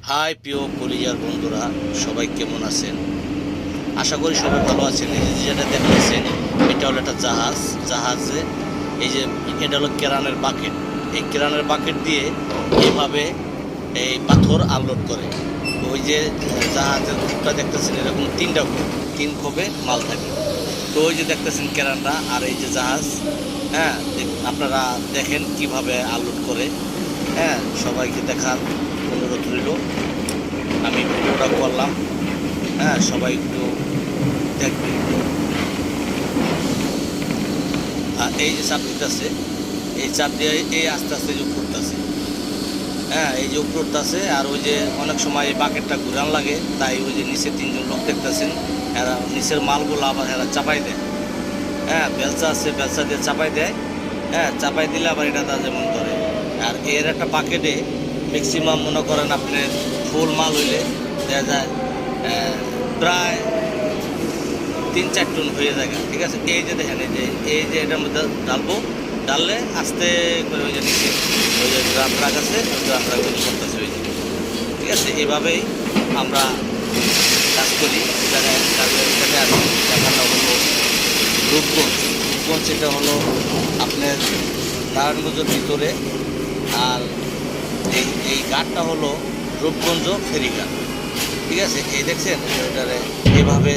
High প্রিয় কলিজার বন্ধুরা, সবাই কেমন আছেন? আশা করি সবাই ভালো আছেন। এই যে যেটা দেখতেছেন, এটা হলো একটা জাহাজে এই যে এটা হলো কেরানের বাকেট। এই কেরানের বাকেট দিয়ে এইভাবে এই পাথর আনলোড করে। তো ওই যে জাহাজের খুঁটটা দেখতেছেন, এরকম তিনটা খুঁট, তিন খোপে মাল থাকে। তো ওই যে দেখতেছেন কেরানরা আর এই যে জাহাজ। হ্যাঁ, আপনারা দেখেন কিভাবে আনলোড করে। হ্যাঁ, সবাইকে দেখার অনুরোধ রইল। আমি ভিডিওটা করলাম। হ্যাঁ, সবাই একটু দেখবেন। আর এই যে চাপ দিতেছে, এই চাপ দিয়ে এই আস্তে আস্তে যে উঠতেছে। হ্যাঁ, এই যে উঠতেছে। আর ওই যে অনেক সময় এই বাকেটটা ঘুরান লাগে, তাই ওই যে নিচে তিনজন লোক দেখতেছেন, এরা নিচের মালগুলো আবার এরা চাপাই দেয়। হ্যাঁ, বেলচা আছে, বেলচা দিয়ে চাপাই দেয়। হ্যাঁ, চাপাই দিলে আবার এটা তা যেমন ধরে। আর এর একটা বাকেটে ম্যাক্সিমাম মনে করেন আপনি ফুল মাল হইলে দেখা যায় প্রায় 3-4 টন হয়ে যায়। ঠিক আছে, এই যে দেখেন, এই যে এটার মধ্যে ডাললে আস্তে করে ওই যে নিচে ওই যে ড্রাম ট্রাক আছে, ড্রাম ট্রাক করতেছে ওই যে। ঠিক আছে, এভাবেই আমরা কাজ করি। এখানে এখানে আছে জায়গাটা হলো রূপগঞ্জ। এটা হলো আপনার নারায়ণগঞ্জের ভিতরে। আর এই ঘাটটা হলো রূপগঞ্জ ফেরিঘাট। ঠিক আছে, এই দেখছেন এটারে এইভাবে